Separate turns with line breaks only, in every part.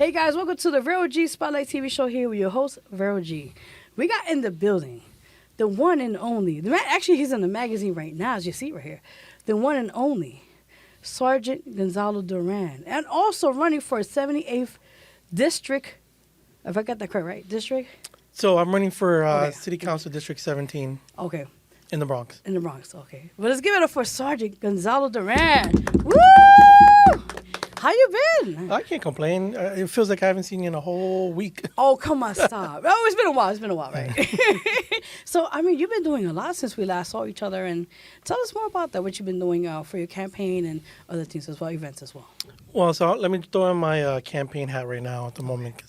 Hey guys, welcome to the VeroG Spotlight TV show here with your host, VeroG. We got in the building, the one and only, actually he's in the magazine right now, as you see right here, the one and only Sgt Gonzalo Duran, and also running for 78th District, if I got that correct, right? District?
So I'm running for City Council District 17.
Okay.
In the Bronx.
In the Bronx, okay. Well, let's give it up for Sgt Gonzalo Duran. Woo! How you been?
I can't complain. It feels like I haven't seen you in a whole week.
Oh, come on, stop. Oh, it's been a while, right? So, I mean, you've been doing a lot since we last saw each other. And tell us more about that, what you've been doing for your campaign and other things as well, events as well.
Well, so let me throw in my campaign hat right now at the moment.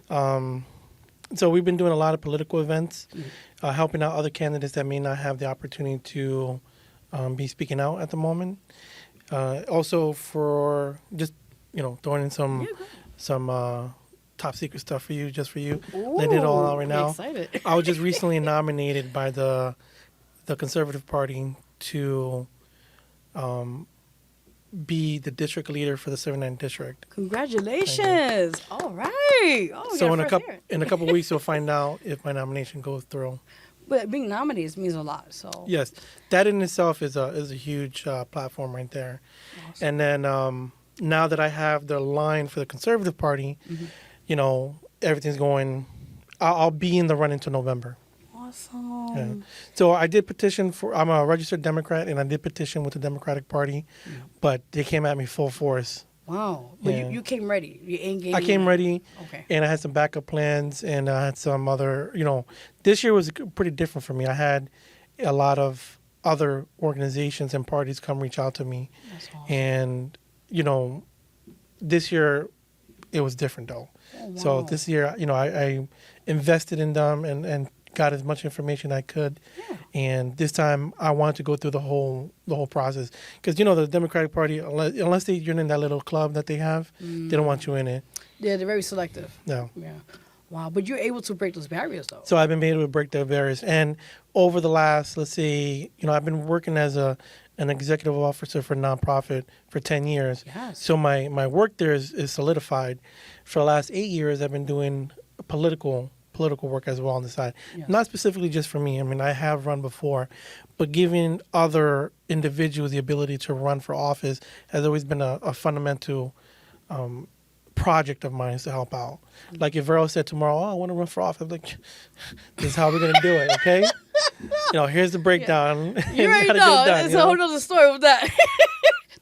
So we've been doing a lot of political events, helping out other candidates that may not have the opportunity to be speaking out at the moment. Also for just, throwing in some top secret stuff for you, just for you.
Ooh,
Letting it all out right now.
Excited.
I was just recently nominated by the Conservative Party to be the district leader for the 79th district.
Congratulations! All right. Oh,
so in a couple of weeks, we'll find out if my nomination goes through.
But being nominated means a lot. So
yes, that in itself is a huge platform right there. Awesome. And then now that I have the line for the Conservative Party, everything's going. I'll be in the run into November.
Awesome.
Yeah. So I did petition for. I'm a registered Democrat, and I did petition with the Democratic Party, but they came at me full force.
Wow. But you came ready. You ain't getting.
I came ready.
Okay.
And I had some backup plans, and I had some other. This year was pretty different for me. I had a lot of other organizations and parties come reach out to me,
That's awesome.
and this year it was different though.
Oh, wow.
So this year, I invested in them and got as much information I could.
Yeah.
And this time I wanted to go through the whole process because the Democratic Party, unless you're in that little club that they have, they don't want you in it.
Yeah, they're very selective.
No.
Yeah. Wow, but you're able to break those barriers though.
So I've been able to break the barriers, and over the last, let's say, I've been working as an executive officer for a nonprofit for 10 years.
Yes.
So my work there is solidified. For the last 8 years, I've been doing political work as well on the side.
Yes.
Not specifically just for me. I mean, I have run before, but giving other individuals the ability to run for office has always been a fundamental project of mine to help out. Like if Vero said tomorrow, I want to run for office, I'm like, this is how we're going to do it, okay? Here's the breakdown.
Yeah. You already know. It's a whole other story with that.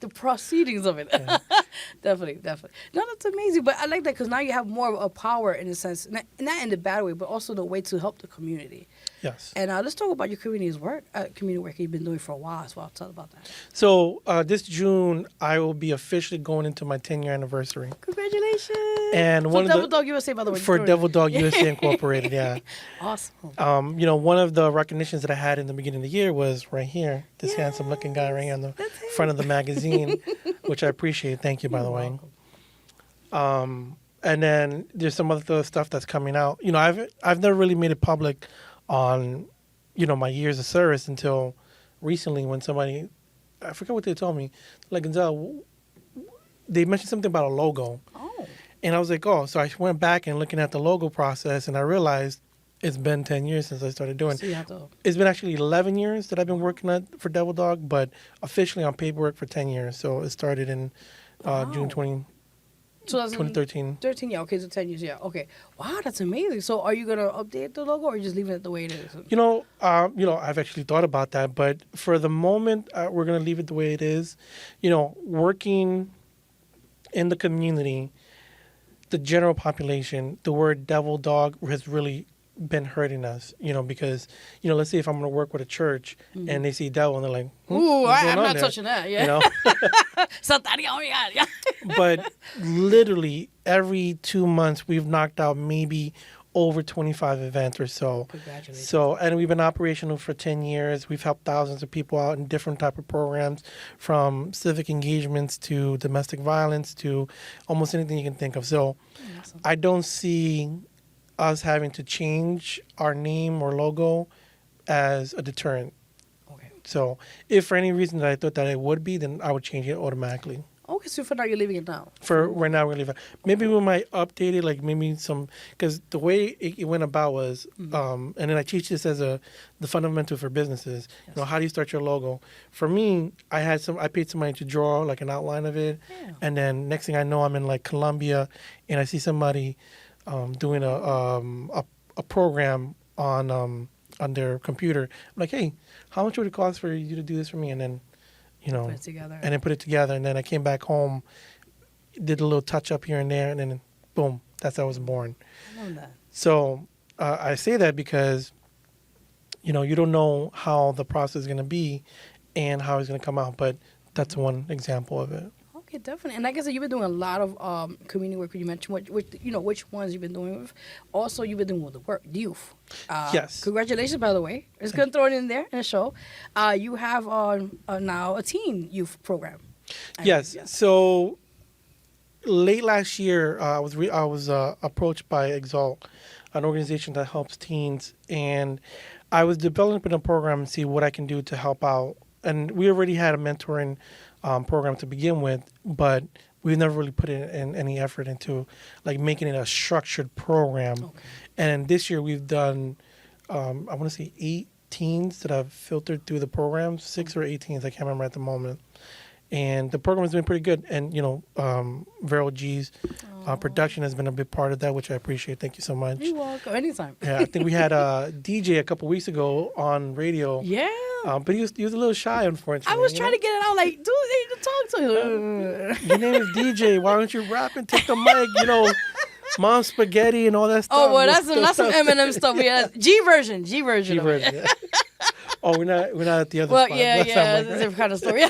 The proceedings of it. Yeah. Definitely. No, that's amazing. But I like that because now you have more of a power in a sense, not in the bad way, but also the way to help the community.
Yes.
And let's talk about your community work you've been doing for a while as well. Tell about that.
So this June, I will be officially going into my 10-year anniversary.
Congratulations.
And
for Devil Dog USA, by the way.
For Devil Dog USA Incorporated, yeah.
Awesome.
One of the recognitions that I had in the beginning of the year was right here, this handsome-looking guy right here on the front of the magazine, which I appreciate. Thank you, by the way. And then there's some other stuff that's coming out. I've never really made it public on, my years of service until recently when somebody, I forget what they told me, like, Gonzalo, they mentioned something about a logo.
Oh.
And I was like, oh, so I went back and looking at the logo process, and I realized it's been 10 years since I started doing it. It's been actually 11 years that I've been working for Devil Dog, but officially on paperwork for 10 years. So it started in June 2013.
13, yeah, okay, so 10 years, yeah, okay. Wow, that's amazing. So are you going to update the logo or are you just leaving it the way it is?
I've actually thought about that, but for the moment, we're going to leave it the way it is. Working in the community, the general population, the word devil dog has really been hurting us, because, let's say if I'm going to work with a church and they see devil and they're like,
ooh, I'm not touching that, yeah.
But literally every 2 months we've knocked out maybe over 25 events or so.
Congratulations.
And we've been operational for 10 years. We've helped thousands of people out in different type of programs, from civic engagements to domestic violence to almost anything you can think of. So
awesome.
I don't see us having to change our name or logo as a deterrent.
Okay.
So if for any reason that I thought that it would be, then I would change it automatically.
Okay, so for now you're leaving it now.
For right now, we're leaving. Maybe we might update it, like maybe some, because the way it went about was, and then I teach this as the fundamental for businesses.
Yes.
You know, how do you start your logo? For me, I paid somebody to draw like an outline of it,
Yeah.
and then next thing I know, I'm in like Colombia, and I see somebody doing a program on their computer. I'm like, hey, how much would it cost for you to do this for me? And then, you know,
Put it together.
and then put it together. And then I came back home, did a little touch up here and there, and then boom, that's how I was born.
I love that.
So I say that because, you know, you don't know how the process is going to be and how it's going to come out, but that's one example of it.
Okay, definitely. And like I said, you've been doing a lot of community work. You mentioned which ones you've been doing with. Also, you've been doing with the work, the youth.
Yes.
Congratulations, by the way. Just going to throw it in there in the show. You have now a teen youth program.
Yes. So late last year, I was approached by Exalt, an organization that helps teens, and I was developing a program to see what I can do to help out. And we already had a mentoring program to begin with, but we've never really put in any effort into like making it a structured program.
Okay.
And this year we've done, I want to say 8 teens that have filtered through the program, 6 or 8 teens, I can't remember at the moment. And the program has been pretty good. And, you know, VeroG's production has been a big part of that, which I appreciate. Thank you so much.
You're welcome. Anytime.
Yeah, I think we had a DJ a couple weeks ago on radio.
Yeah.
But he was a little shy, unfortunately.
I was trying to get it out, like, dude, they need to talk to you.
Your name is DJ. Why don't you rap and take the mic? You know, Mom Spaghetti and all that stuff.
Oh, well, that's some Eminem stuff. Yeah, G version.
G version. Yeah. Oh, we're not at the other
well,
spot.
yeah,
That's
yeah,
like,
it's a different kind of story.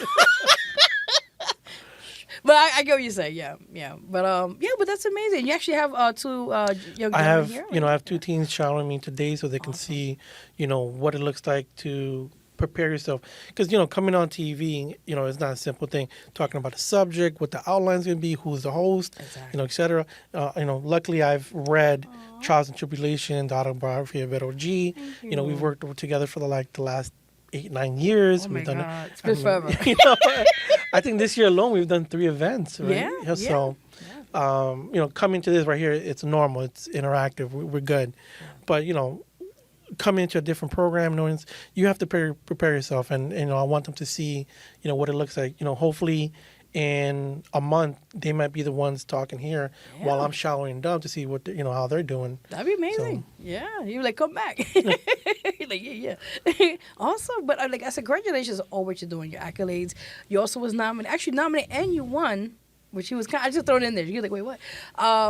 But I get what you say. Yeah. But that's amazing. You actually have 2 young gentlemen here.
I have 2 teens shadowing me today, so they can see, you know, what it looks like to prepare yourself. Because, you know, coming on TV, you know, it's not a simple thing. Talking about the subject, what the outline's going to be, who's the host,
Exactly.
you know, et cetera. You know, luckily I've read Trials and Tribulations, the autobiography of VeroG. You know, we've worked together for the last 8-9 years.
Oh my
We've done
God,
it.
it's been forever.
You know, I think this year alone we've done 3 events, right?
Yeah.
So, you know, coming to this right here, it's normal, it's interactive, we're good. But, you know, coming into a different program, knowing you have to prepare yourself, and you know, I want them to see, you know, what it looks like. You know, hopefully in a month they might be the ones talking here while I'm showering them to see what how they're doing.
That'd be amazing. So, yeah, you like come back. You're like yeah. Awesome, but like I said, congratulations on all what you're doing, your accolades. You also was nominated, and you won, which he was I just throw it in there. You're like, wait, what?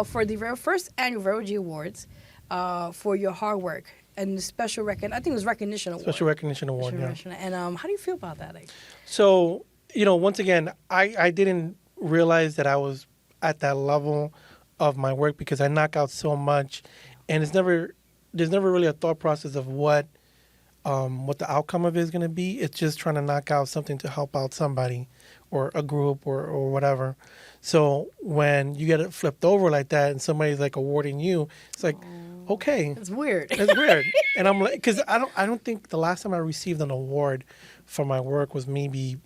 For the very first annual VeroG Awards, for your hard work. And the special I think it was recognition award.
Special recognition award,
And how do you feel about that? Like?
So, you know, once again, I didn't realize that I was at that level of my work because I knock out so much, and there's never really a thought process of what the outcome of it is going to be. It's just trying to knock out something to help out somebody or a group or whatever. So when you get it flipped over like that and somebody's like awarding you, it's like, okay.
It's weird.
It's weird. And I'm like, because I don't think the last time I received an award for my work was maybe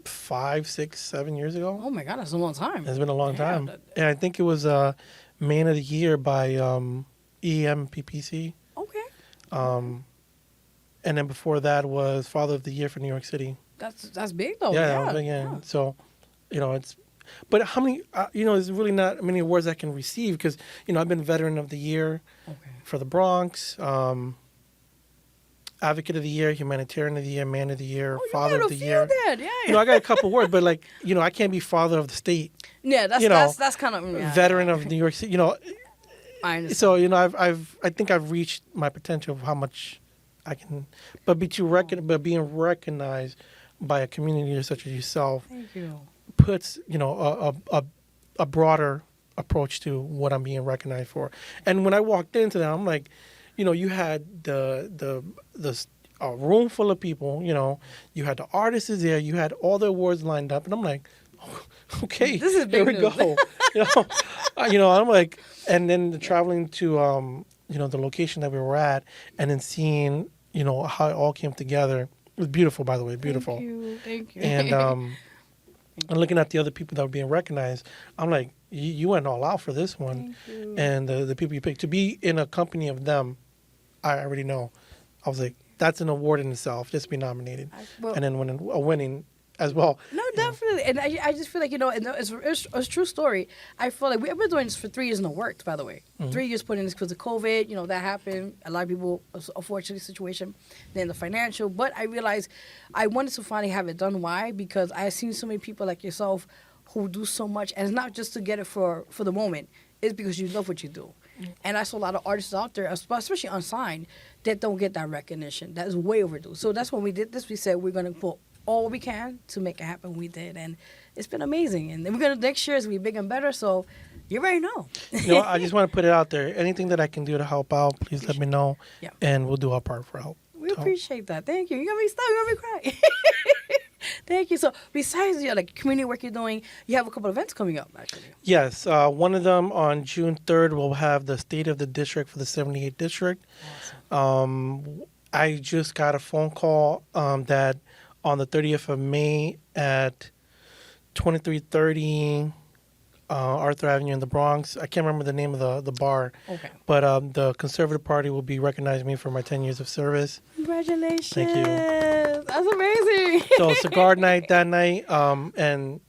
5, 6, 7 years ago.
Oh my God, that's a long time.
It's been a long time. And I think it was Man of the Year by EMPPC.
Okay.
And then before that was Father of the Year for New York City.
That's big though.
Yeah. So, you know, but how many, there's really not many awards I can receive because, you know, I've been Veteran of the Year for the Bronx, Advocate of the Year, Humanitarian of the Year, Man of the Year, Father of the Year.
Yeah.
You know, I got a couple awards, but like, you know, I can't be Father of the State.
Yeah, that's kind of
Veteran of New York City. You know,
I understand.
So you know, I think I've reached my potential of how much I can, but being recognized by a community such as yourself.
Thank you.
Puts a broader approach to what I'm being recognized for. And when I walked into that, I'm like, you know, you had the room full of people. You know, you had the artists there. You had all the awards lined up, and I'm like, oh, okay,
this is big
here we go. I'm like, and then traveling to the location that we were at, and then seeing how it all came together. It was beautiful, by the way, beautiful.
Thank you.
And And looking at the other people that were being recognized, I'm like, you went all out for this one.
Thank you.
And the people you picked to be in a company of them, I already know. I was like, that's an award in itself, just to be nominated. And then winning as well.
No, definitely. And I just feel like, and it's a true story. I feel like we've been doing this for 3 years and it worked, by the way. 3 years putting this because of COVID, that happened. A lot of people, unfortunate situation, then the financial. But I realized I wanted to finally have it done. Why? Because I've seen so many people like yourself who do so much. And it's not just to get it for the moment. It's because you love what you do. And I saw a lot of artists out there, especially unsigned, that don't get that recognition. That is way overdue. So that's when we did this. We said we're going to put all we can to make it happen. We did. And it's been amazing. And then we're going to, next year, it's going to be bigger and better. So you already know.
I just want to put it out there. Anything that I can do to help out, please let me know. Yeah. And we'll do our part for help.
We appreciate that. Thank you. You're going to be stuck. You're going to be crying. Thank you. So besides your community work you're doing, you have a couple of events coming up, actually.
Yes. One of them on June 3rd, we'll have the State of the District for the 78th District. Awesome. I just got a phone call that on the 30th of May at 2330 Arthur Avenue in the Bronx. I can't remember the name of the bar. Okay. But the Conservative Party will be recognizing me for my 10 years of service.
Congratulations.
Thank you.
That's amazing.
So cigar night that night, and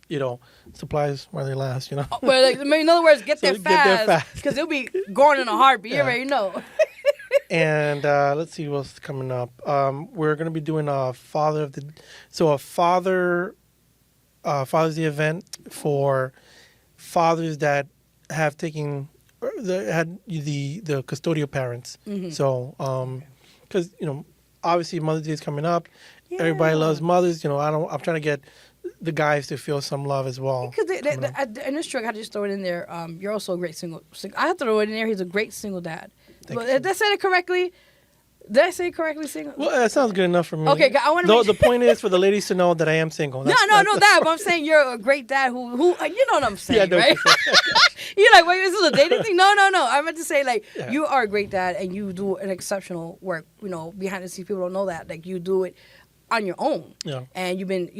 supplies while they last.
Well, in other words, get there fast because it'll be going in a heartbeat. You already know.
And let's see what's coming up. We're going to be doing a Father's Day event for fathers that have taken had the custodial parents. Mm-hmm. So because obviously Mother's Day is coming up. Yeah. Everybody loves mothers. I'm trying to get the guys to feel some love as well. Because
in this track, I just throw it in there. You're also a great single. I have to throw it in there. He's a great single dad. Did I say it correctly? Did I say it correctly? Single?
Well, that sounds good enough for me.
Okay, I want to.
The point is for the ladies to know that I am single.
No, that. But I'm saying you're a great dad who you know what I'm saying, right? You're like, wait, this is a dating thing? No. I meant to say you are a great dad and you do an exceptional work. Behind the scenes, people don't know that. Like you do it on your own. Yeah. And you've been,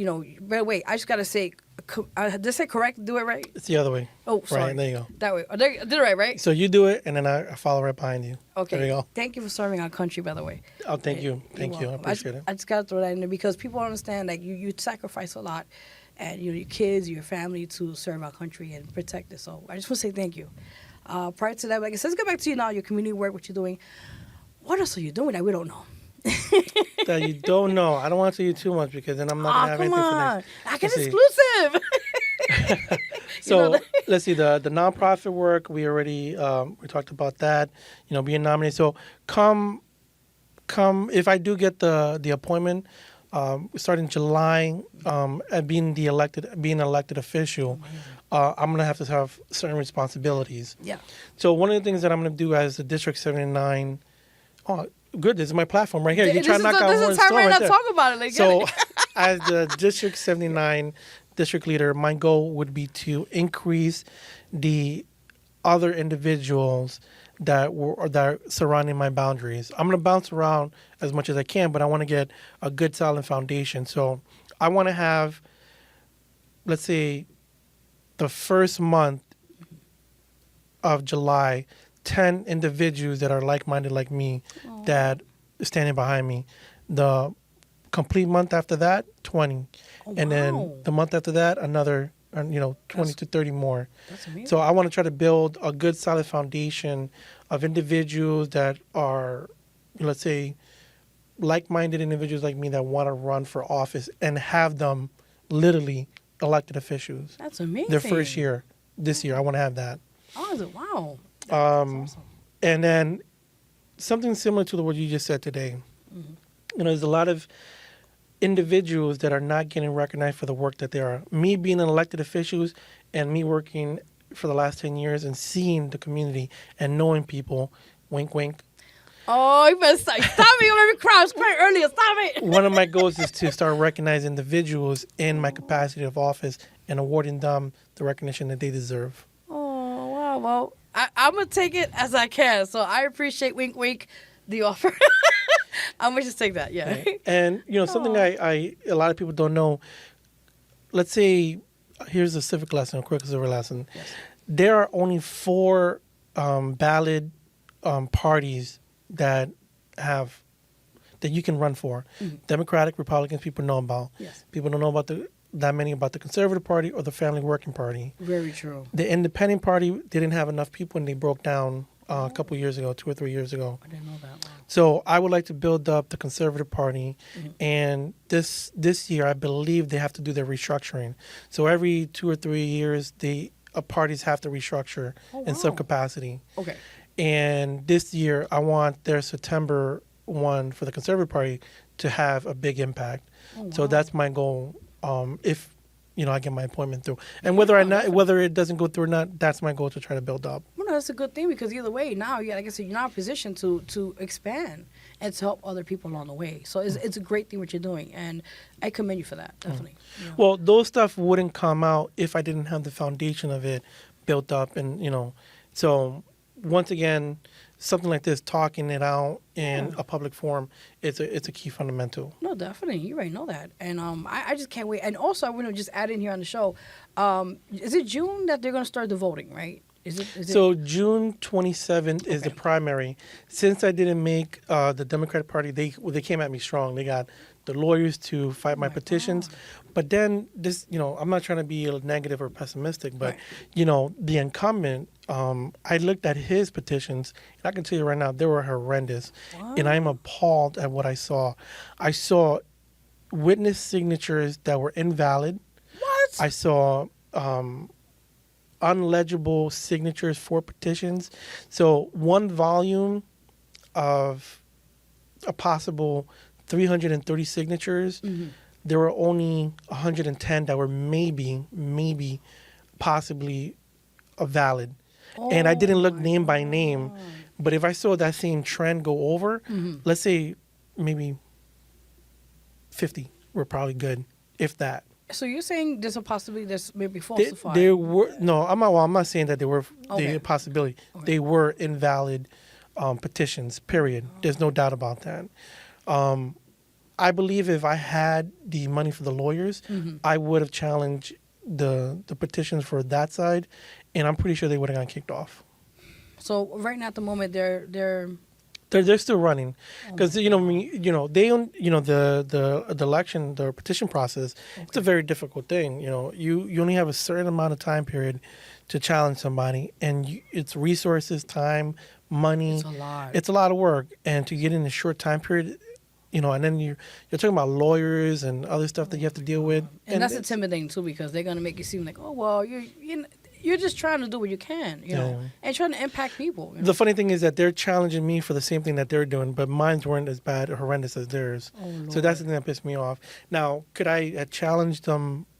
by the way, I just gotta say. Did I say correct? Do it right?
It's the other way.
Oh, sorry.
Right, there you go.
That way. I did it right?
So you do it, and then I follow right behind you.
Okay.
There you go.
Thank you for serving our country, by the way.
Oh, thank you. Thank you. I appreciate it.
I just got to throw that in there because people don't understand that you sacrifice a lot and, your kids, your family to serve our country and protect it. So I just want to say thank you. Prior to that, like I said, let's go back to you now, your community work, what you're doing. What else are you doing that we don't know?
That you don't know. I don't want to tell you too much because then I'm not going to have anything for next.
I get exclusive.
So let's see the nonprofit work. We already we talked about that. Being nominated. So come if I do get the appointment, starting July, at being elected official, I'm gonna have to have certain responsibilities. Yeah. So one of the things that I'm gonna do as the District 79. Oh, good. This is my platform right here. You try to knock out one stone right there. This is time right now.
Talk about it.
So, as the District 79 district leader, my goal would be to increase the other individuals that are surrounding my boundaries. I'm going to bounce around as much as I can, but I want to get a good solid foundation. So I want to have, let's say, the first month of July, 10 individuals that are like-minded like me. Aww. That are standing behind me. The complete month after that, 20. Oh, and then the month after that, another, 20 to 30 more. That's amazing. So I want to try to build a good, solid foundation of individuals that are, let's say, like-minded individuals like me that want to run for office and have them literally elected officials.
That's amazing.
Their first year, this year, I want to have that.
Oh, wow. That's awesome.
And then something similar to what you just said today. Mm-hmm. There's a lot of individuals that are not getting recognized for the work that they are. Me being an elected officials and me working for the last 10 years and seeing the community and knowing people, wink, wink.
Oh, you better stop me. I'm going to cry. I was crying earlier. Stop it.
One of my goals is to start recognizing individuals in my capacity of office and awarding them the recognition that they deserve.
Oh, wow. Well, I'm going to take it as I can. So I appreciate, wink, wink, the offer. I'm going to just take that, yeah.
And, something a lot of people don't know, let's say here's a civic lesson, a quick civic lesson.
Yes.
There are only 4 ballot parties that you can run for.
Mm-hmm.
Democratic, Republicans, people know about.
Yes.
People don't know about that many about the Conservative Party or the Family Working Party.
Very true.
The Independent Party didn't have enough people, and they broke down a couple years ago, 2 or 3 years ago.
I didn't know that. Wow.
So I would like to build up the Conservative Party, and this year I believe they have to do their restructuring. So every 2 or 3 years, parties have to restructure in some capacity.
Okay.
And this year, I want their September 1 for the Conservative Party to have a big impact.
Oh, wow.
So that's my goal. If I get my appointment through, and whether it doesn't go through or not, that's my goal to try to build up.
Well, no, that's a good thing because either way, now like I said, you're now in a position to expand and to help other people along the way. So it's a great thing what you're doing, and I commend you for that. Definitely. You know.
Well, those stuff wouldn't come out if I didn't have the foundation of it built up, and so once again, something like this, talking it out in a public forum, it's a key fundamental.
No, definitely. You already know that. And I just can't wait. And also, I want to just add in here on the show, is it June that they're going to start the voting, right?
So June 27th is the primary. Since I didn't make the Democratic Party, they came at me strong. They got the lawyers to fight my petitions.
God.
But then this, I'm not trying to be negative or pessimistic, but, the incumbent, I looked at his petitions, and I can tell you right now, they were horrendous.
Wow.
And I'm appalled at what I saw. I saw witness signatures that were invalid.
What?
I saw unlegible signatures for petitions. So one volume of a possible 330 signatures, there were only 110 that were maybe, possibly valid. And I didn't look name by name, but if I saw that same trend go over, let's say maybe 50 were probably good, if that.
So you're saying there's a possibility that's maybe falsified?
I'm not saying that they were
Okay.
the possibility.
Okay.
They were invalid petitions, period. There's no doubt about that. I believe if I had the money for the lawyers, I would have challenged the petitions for that side, and I'm pretty sure they would have gotten kicked off.
So right now at the moment they're
still running because they own the election, the petition process. Okay. It's a very difficult thing. You only have a certain amount of time period to challenge somebody, and it's resources, time, money.
It's a lot.
It's a lot of work, and to get in a short time period. And then you're talking about lawyers and other stuff that you have to deal with.
And that's intimidating, too, because they're going to make you seem like, oh, well, you're just trying to do what you can, and trying to impact people.
The funny thing is that they're challenging me for the same thing that they're doing, but mines weren't as bad or horrendous as theirs.
Oh, Lord.
So that's the thing that pissed me off. Now, could I have challenged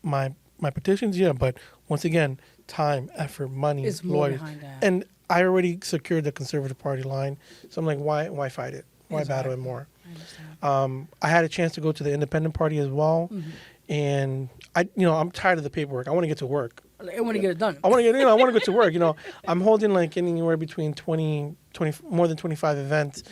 my petitions? Yeah, but once again, time, effort, money,
it's more
lawyers.
behind that.
And I already secured the Conservative Party line, so I'm like, why fight it? Why battle it more? I had a chance to go to the Independent Party as well, and I'm tired of the paperwork. I want to get to work.
I want to get it done.
I want to go to work. I'm holding like anywhere between 20, more than 25 events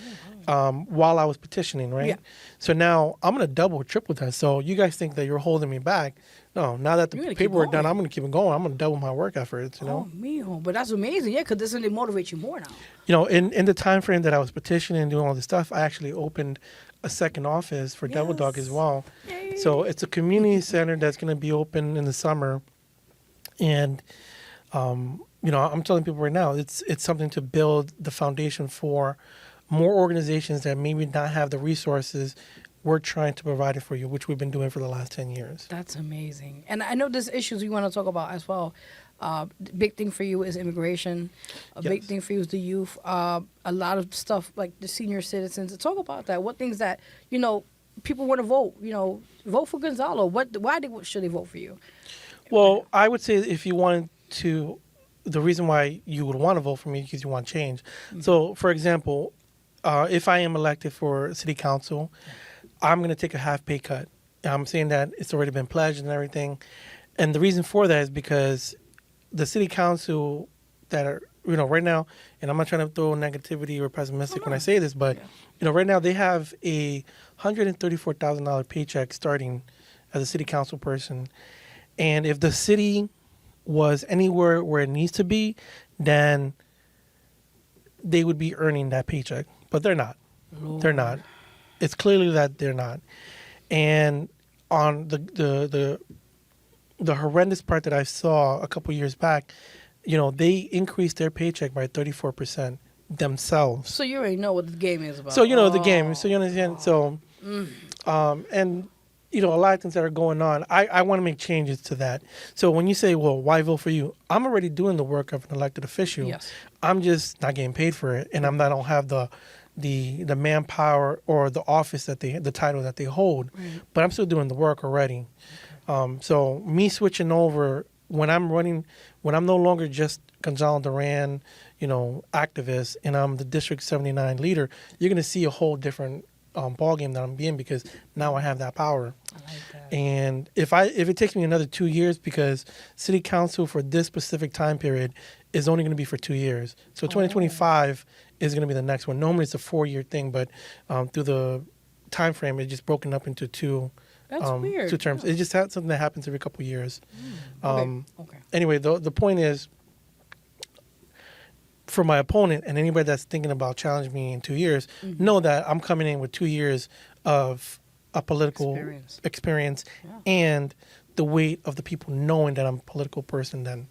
while I was petitioning, right?
Yeah.
So now I'm going to double, triple that. So you guys think that you're holding me back. No, now that the paperwork done, I'm going to keep it going. I'm going to double my work efforts,
Oh, mijo. But that's amazing, because this is going to motivate you more now.
In the time frame that I was petitioning and doing all this stuff, I actually opened a second office for Devil Dog as well.
Yay.
So it's a community center that's going to be open in the summer. And, I'm telling people right now, it's something to build the foundation for more organizations that maybe not have the resources. We're trying to provide it for you, which we've been doing for the last 10 years.
That's amazing. And I know there's issues we want to talk about as well. The big thing for you is immigration. A big thing for you is the youth. A lot of stuff like the senior citizens. Talk about that. What things that, people want to vote. Vote for Gonzalo. Why should they vote for you?
Well, I would say if you wanted to, the reason why you would want to vote for me is because you want change. So, for example, if I am elected for city council, I'm going to take a half pay cut. I'm saying that it's already been pledged and everything. And the reason for that is because the city council that are, right now, and I'm not trying to throw negativity or pessimistic when I say this, but, right now they have a $134,000 paycheck starting as a city council person. And if the city was anywhere where it needs to be, then they would be earning that paycheck. But they're not.
Lord.
They're not. It's clearly that they're not. And on the horrendous part that I saw a couple years back, they increased their paycheck by 34% themselves.
So you already know what the game is about.
So you know the game. So you understand. So, and a lot of things that are going on. I want to make changes to that. So when you say, "Well, why vote for you?" I'm already doing the work of an elected official.
Yes.
I'm just not getting paid for it, and I don't have the manpower or the office the title that they hold.
Right.
But I'm still doing the work already. So me switching over when I'm no longer just Gonzalo Duran, activist, and I'm the District 79 leader, you're going to see a whole different ball game that I'm in, because now I have that power.
I like that.
And if it takes me another 2 years, because city council for this specific time period is only going to be for 2 years. So 2025 is going to be the next one. Normally it's a 4-year thing, but through the time frame, it's just broken up into two.
That's weird.
2 terms.
Yeah.
It's just something that happens every couple of years.
Okay.
Anyway, the point is, for my opponent and anybody that's thinking about challenging me in 2 years, know that I'm coming in with 2 years of a political experience and the weight of the people knowing that I'm a political person. Then,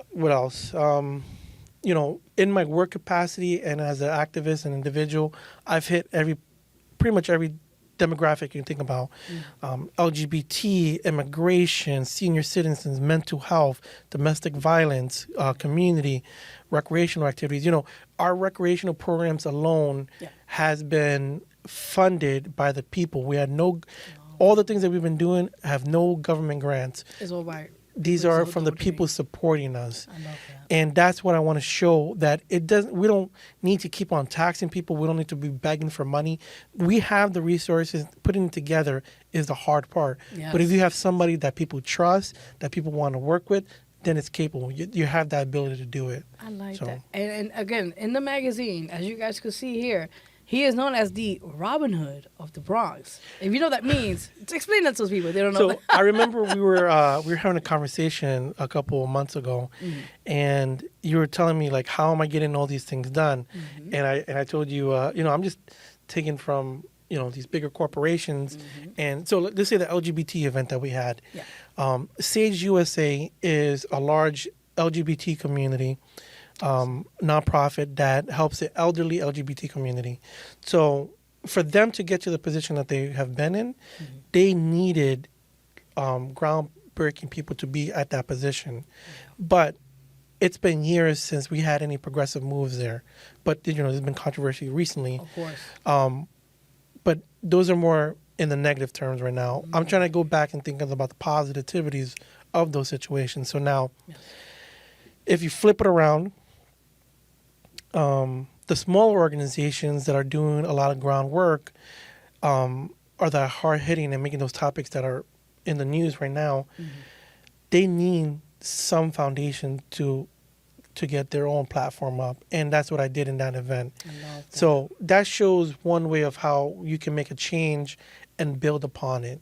what else? In my work capacity and as an activist and individual, I've hit pretty much every demographic you can think about. LGBT, immigration, senior citizens, mental health, domestic violence, community, recreational activities. Our recreational programs alone has been funded by the people. We had all the things that we've been doing have no government grants.
It's all right.
These are from the people supporting us.
I love that.
And that's what I want to show, that we don't need to keep on taxing people. We don't need to be begging for money. We have the resources. Putting it together is the hard part.
Yes.
But if you have somebody that people trust, that people want to work with, then it's capable. You have that ability to do it.
I like that. And again, in the magazine, as you guys can see here, he is known as the Robin Hood of the Bronx. If you know what that means, explain that to those people. They don't know.
So
that.
I remember we were having a conversation a couple of months ago, and you were telling me, like, how am I getting all these things done? And I told you, I'm just taking from these bigger corporations. And so let's say the LGBT event that we had. Sage USA is a large LGBT community. Nonprofit that helps the elderly LGBT community. So for them to get to the position that they have been in, they needed groundbreaking people to be at that position. But it's been years since we had any progressive moves there. But there's been controversy recently.
Of course.
But those are more in the negative terms right now. I'm trying to go back and think about the positivities of those situations. So now, if you flip it around, the smaller organizations that are doing a lot of groundwork are that hard hitting and making those topics that are in the news right now. They need some foundation to get their own platform up, and that's what I did in that event. So that shows one way of how you can make a change and build upon it.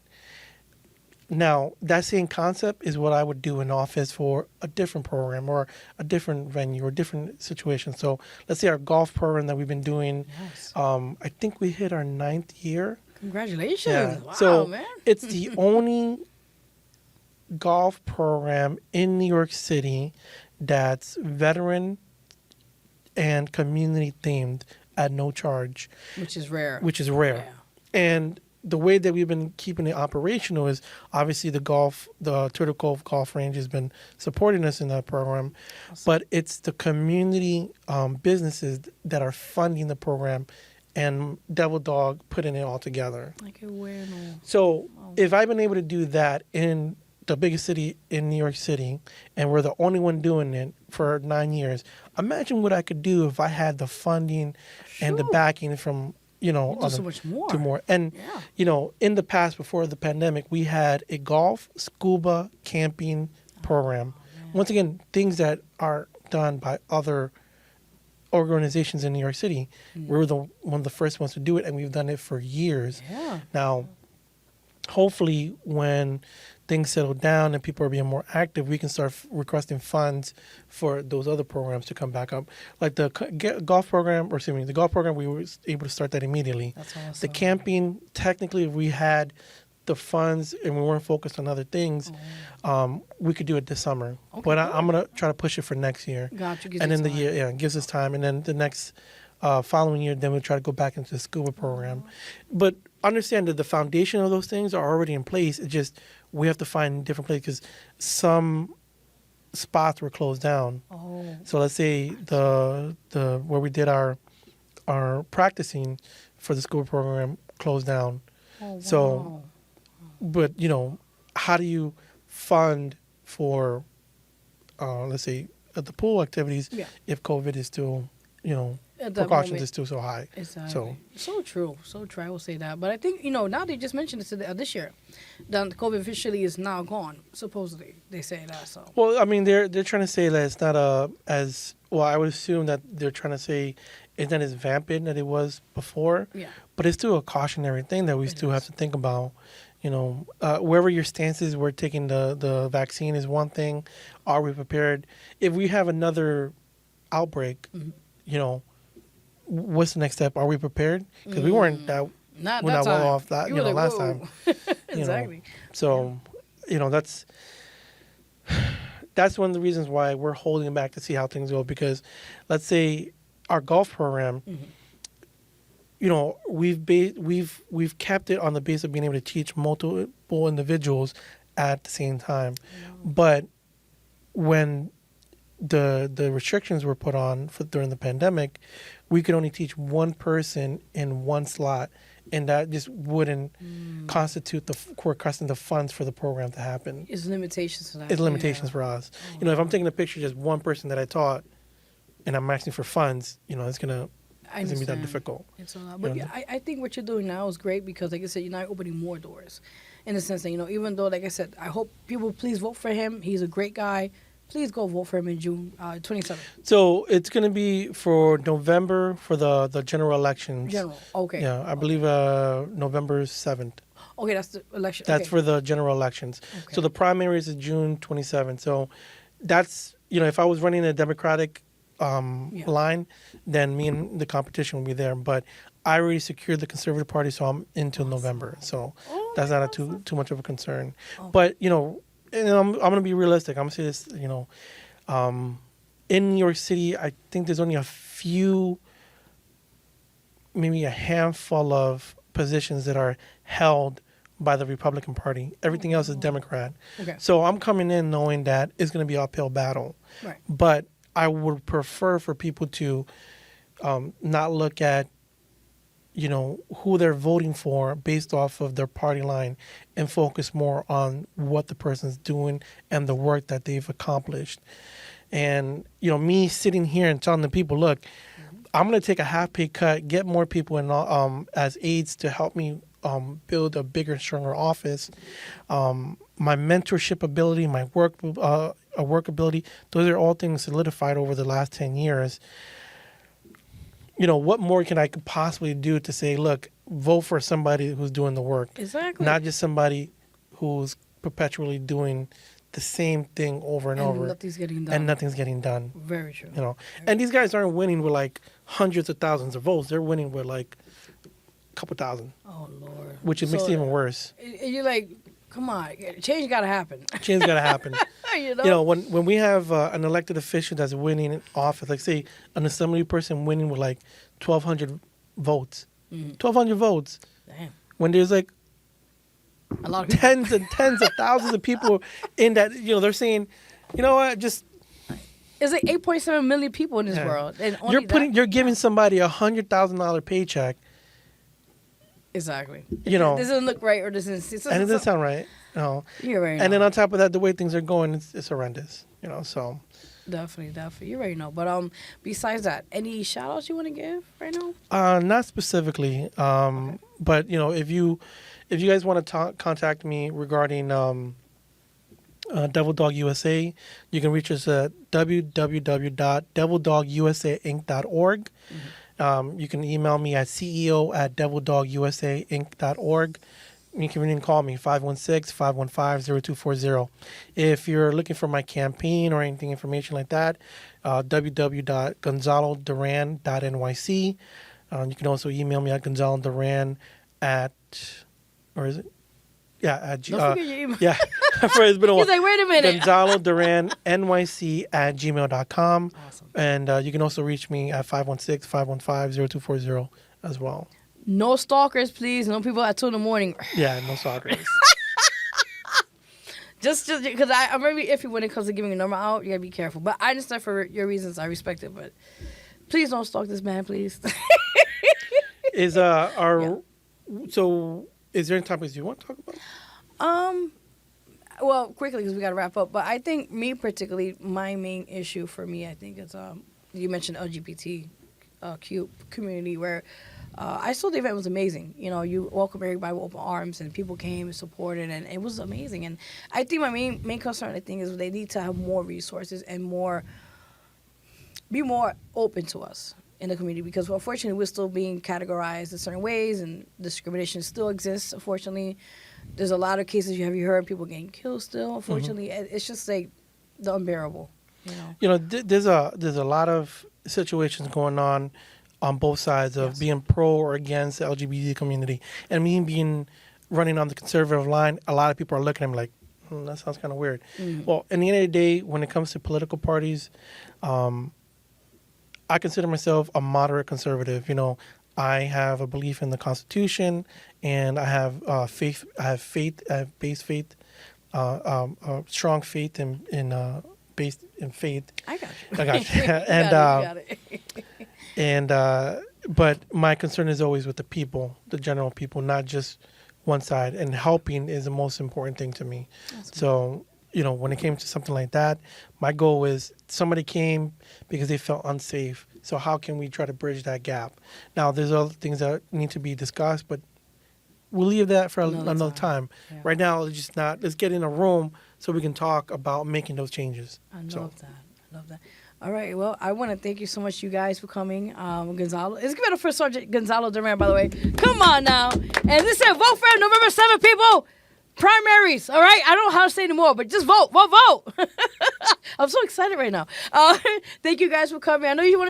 Now, that same concept is what I would do in office for a different program or a different venue or different situation. So let's say our golf program that we've been doing, I think we hit our 9th year.
Congratulations.
Yeah.
Wow,
so
man.
It's the only golf program in New York City that's veteran and community themed at no charge.
Which is rare.
Yeah. And the way that we've been keeping it operational is obviously the Turtle Cove Golf Range has been supporting us in that program, but it's the community businesses that are funding the program and Devil Dog putting it all together. So if I've been able to do that in the biggest city in New York City, and we're the only one doing it for 9 years, imagine what I could do if I had the funding and the backing from
so much more.
To more. And, in the past, before the pandemic, we had a golf, scuba, camping program. Once again, things that are done by other organizations in New York City. We were one of the first ones to do it, and we've done it for years. Now, hopefully when things settle down and people are being more active, we can start requesting funds for those other programs to come back up. Like the golf program, or excuse me, the golf program, we were able to start that immediately.
That's awesome.
The camping, technically, if we had the funds and we weren't focused on other things, we could do it this summer.
Okay,
but
good.
I'm going to try to push it for next year.
Gotcha.
And then the year, it gives us time. And then the next following year, then we'll try to go back into the scuba program. But understand that the foundation of those things are already in place. It's just we have to find different places because some spots were closed down.
Oh.
So let's say the where we did our practicing for the scuba program closed down.
Oh, wow.
So, but how do you fund for let's say at the pool activities if COVID is still precautions is still so high.
Exactly. So true. I will say that. But I think, now they just mentioned it this year. That COVID officially is now gone, supposedly. They say that. So. Well,
I mean, they're trying to say that it's not as well, I would assume that they're trying to say it's not as vamping that it was before.
Yeah.
But it's still a cautionary thing that we still have to think about. Wherever your stance is, we're taking the vaccine is one thing. Are we prepared? If we have another outbreak, what's the next step? Are we prepared? Because we weren't we're not well off that last time.
Exactly.
So, that's one of the reasons why we're holding back to see how things go. Because let's say our golf program, we've kept it on the base of being able to teach multiple individuals at the same time. But when the restrictions were put on during the pandemic, we could only teach one person in one slot, and that just wouldn't constitute requesting the funds for the program to happen.
It's limitations for that.
It's limitations for us. If I'm taking a picture of just one person that I taught, and I'm asking for funds, it's gonna be that difficult.
It's a lot. But I think what you're doing now is great because, like I said, you're now opening more doors. In the sense that, even though, like I said, I hope people please vote for him. He's a great guy. Please go vote for him in June 27th.
So it's going to be for November for the general elections.
Okay.
Yeah, I believe November 7th.
Okay, that's the election.
That's for the general elections. Okay. So the primaries is June 27th. So that's, if I was running a Democratic line, then me and the competition will be there. But I already secured the Conservative Party, so I'm into November. So that's not too much of a concern. Okay. But, and I'm going to be realistic. I'm going to say this, in New York City, I think there's only a few, maybe a handful of positions that are held by the Republican Party. Everything else is Democrat. Okay. So I'm coming in knowing that it's going to be an uphill battle. Right. But I would prefer for people to not look at who they're voting for based off of their party line and focus more on what the person's doing and the work that they've accomplished. And, me sitting here and telling the people, look, I'm going to take a half pay cut, get more people in as aides to help me build a bigger, stronger office. My mentorship ability, my work ability, those are all things solidified over the last 10 years. What more can I could possibly do to say, look, vote for somebody who's doing the work. Exactly. Not just somebody who's perpetually doing the same thing over and over. And nothing's getting done.
Very true.
And these guys aren't winning with like hundreds of thousands of votes. They're winning with like a couple thousand.
Oh, Lord.
Which makes it even worse.
You're like, come on, change got to happen.
Change got to happen. When we have an elected official that's winning in office, like say an assembly person winning with like 1,200 votes. 1,200 votes.
Damn.
When there's like
a lot of
tens and tens of thousands of people in that, they're saying, just.
It's like 8.7 million people in this world. And
you're giving somebody $100,000 paycheck.
Exactly. This doesn't look right, or this isn't.
And it doesn't sound right. No.
You're right.
And then on top of that, the way things are going, it's horrendous. So.
Definitely. You already know. But besides that, any shout outs you want to give right now?
Not specifically. Okay. But if you guys want to contact me regarding Devil Dog USA, you can reach us at www.devildogusainc.org. You can email me at ceo@devildogusainc.org. you can even call me, 516-515-0240. If you're looking for my campaign or anything, information like that, www.gonzaloduran.nyc. You can also email me at gonzaloduran at, or is it? Yeah, at
Don't forget your email.
Yeah, it's been a while.
He's like, wait a minute.
GonzaloDuranNYC@gmail.com.
Awesome.
And you can also reach me at 516-515-0240 as well.
No stalkers, please. No people at 2 in the morning.
Yeah, no stalkers.
Just because I'm very iffy when it comes to giving a number out. You gotta be careful. But I understand for your reasons. I respect it. But please don't stalk this man, please.
So is there any topics you want to talk about?
Well, quickly because we gotta wrap up. But I think me particularly, my main issue for me, I think is you mentioned LGBTQ community where. I saw the event was amazing. You know, you welcome everybody with open arms, and people came and supported, and it was amazing. And I think my main concern, I think, is they need to have more resources and be more open to us in the community because, unfortunately, we're still being categorized in certain ways, and discrimination still exists. Unfortunately, there's a lot of cases you heard people getting killed still. Unfortunately, it's just like the unbearable. You know,
there's a lot of situations going on both sides of being pro or against the LGBT community. And me being running on the conservative line, a lot of people are looking at me like, that sounds kind of weird. Well, in the end of the day, when it comes to political parties, I consider myself a moderate conservative. You know, I have a belief in the Constitution, and I have faith. I have base faith, strong faith based in faith.
I got you.
And but my concern is always with the people, the general people, not just one side. And helping is the most important thing to me. So, you know, when it came to something like that, my goal is somebody came because they felt unsafe. So how can we try to bridge that gap? Now, there's other things that need to be discussed, but we'll leave that for another time. Yeah. Right now, let's get in a room so we can talk about making those changes.
I love that. All right. Well, I want to thank you so much, you guys, for coming. Gonzalo. Let's give it up for Sgt Gonzalo Duran, by the way. Come on now. And this is vote for him November 7th, people. Primaries. All right. I don't know how to say anymore, but just vote. Vote. I'm so excited right now. Thank you guys for coming. I know you want